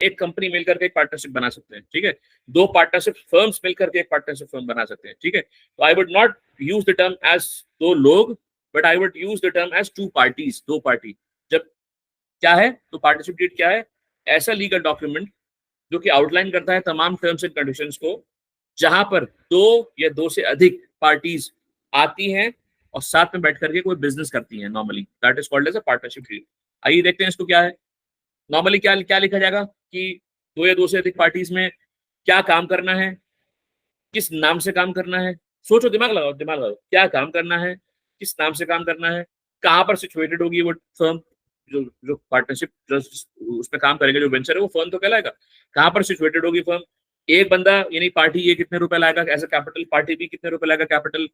एक कंपनी मिलकर के एक पार्टनरशिप बना सकते हैं, ठीक है। दो पार्टनरशिप फर्म्स मिलकर के एक पार्टनरशिप फर्म बना सकते हैं, ठीक है। तो I would not use the term as दो लोग, but I would use the term as two parties, दो पार्टी। जब क्या है तो पार्टनरशिप डीड क्या है? ऐसा लीगल डॉक्यूमेंट जो कि आउटलाइन करता है तमाम टर्म्स एंड कंडीशंस को, जहां पर दो या दो से अधिक पार्टीज आती हैं और साथ में बैठ करके कोई बिजनेस करती हैं, normally that is called as a partnership deed. आइए देखते हैं इसको क्या है। नॉर्मली क्या क्या लिखा जाएगा कि दो या दो से अधिक पार्टीज में क्या काम करना है, किस नाम से काम करना है। सोचो, दिमाग लगाओ, दिमाग लगाओ, क्या काम करना है, किस नाम से काम करना है, कहाँ पर सिचुएटेड होगी वो फर्म, जो जो पार्टनरशिप जो उसमें काम करेगा, जो वेंचर है वो फर्म तो कहलाएगा। कहाँ पर सिचुएटेड होगी फर्म, एक बंदा यानी पार्टी ये कितने रुपए लाएगा एज अ कैपिटल, पार्टी भी कितने रुपए लाएगा कैपिटल,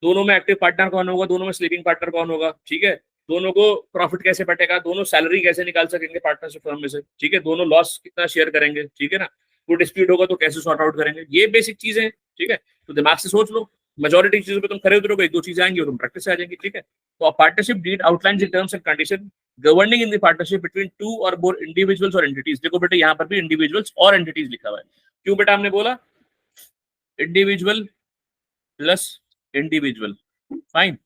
दोनों में एक्टिव पार्टनर कौन होगा, दोनों में स्लीपिंग पार्टनर कौन होगा, ठीक है। दोनों को प्रॉफिट कैसे बटेगा, दोनों सैलरी कैसे निकाल सकेंगे पार्टनरशिप फर्म में से, ठीक है। दोनों लॉस कितना शेयर करेंगे, ठीक है ना। कोई डिस्प्यूट होगा तो कैसे सॉर्ट आउट करेंगे, ये बेसिक चीजें, ठीक है। तो दिमाग से सोच लो, मेजोरिटी चीजों पे तुम खरे उतरोगे, एक दो चीजें आएंगी और तुम प्रैक्टिस से आ जाएंगी, ठीक है। तो partnership deed outlines the terms and condition governing in the partnership between two or more individuals और एंटिटीज। देखो बेटा, यहाँ पर भी इंडिविजुअल्स और एंटिटीज लिखा हुआ है। क्यों बेटा हमने बोला individual plus individual, fine.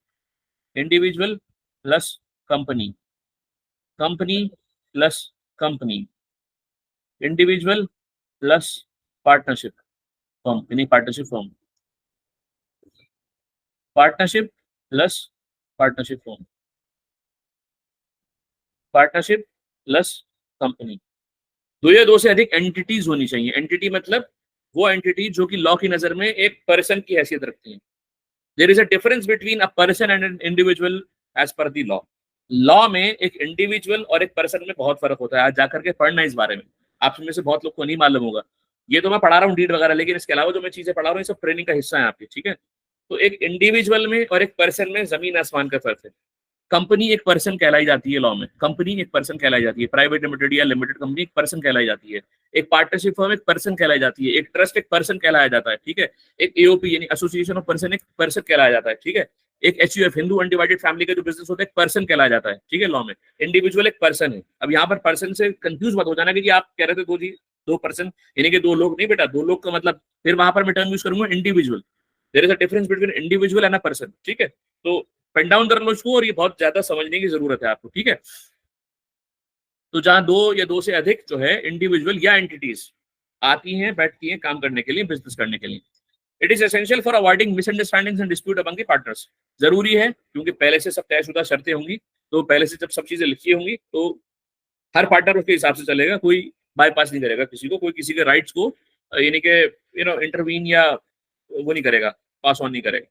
Individual plus company, company plus company, individual plus partnership firm, यानी partnership firm, partnership plus partnership firm, partnership plus company. दो या दो से अधिक एंटिटीज होनी चाहिए। एंटिटी मतलब वो एंटिटी जो कि लॉ की नजर में एक पर्सन की हैसियत रखती है। There is a difference between a person and an individual as per the law. Law में एक इंडिविजुअल और एक पर्सन में बहुत फर्क होता है। आज जाकर के पढ़ना इस बारे में, आप में से बहुत लोग को नहीं मालूम होगा। ये तो मैं पढ़ा रहा हूँ डीड वगैरह, लेकिन इसके अलावा जो मैं चीजें पढ़ा रहा हूँ ये सब ट्रेनिंग का हिस्सा है आपकी, ठीक है। तो एक इंडिविजुअल में और एक पर्सन में जमीन आसमान का फर्क है। कंपनी एक पर्सन कहलाई जाती है लॉ में, कंपनी एक पर्सन कहलाई जाती है। प्राइवेट लिमिटेड या लिमिटेड कंपनी एक पर्सन कहलाई जाती है। एक पार्टनरशिप फर्म एक पर्सन कहलाई जाती है। एक ट्रस्ट एक पर्सन कहलाया जाता है, ठीक है। एक एओपी यानी एसोसिएशन ऑफ पर्सन एक पर्सन कहलाया जाता है, ठीक है। एक एचयूएफ हिंदू अनडिवाइडेड फैमिली का जो बिजनेस होता है एक पर्सन कहलाया जाता है, ठीक है, लॉ में। इंडिविजुअल एक पर्सन है। अब यहाँ पर पर्सन से कंफ्यूज मत हो जाना कि आप कह रहे थे दो पर्सन यानी कि दो लोग, नहीं बेटा, दो लोग का मतलब फिर वहां पर मैं टर्म यूज करूंगा individual. There is a difference between individual and a person, ठीक है। तो पेन डाउन कर लो इसको, और ये बहुत ज्यादा समझने की जरूरत है आपको, ठीक है। तो जहां दो या दो से अधिक जो है इंडिविजुअल या एंटिटीज आती हैं, बैठती हैं काम करने के लिए, बिजनेस करने के लिए, it is essential for avoiding misunderstandings and dispute among the partners. जरूरी है क्योंकि पहले से सब तयशुदा शर्तें होंगी, तो पहले से जब सब चीजें लिखी होंगी तो हर पार्टनर उसके हिसाब से चलेगा, कोई बाईपास नहीं करेगा किसी को, कोई किसी के राइट्स को यानी कि इंटरवीन या वो नहीं करेगा, पास ऑन नहीं करेगा।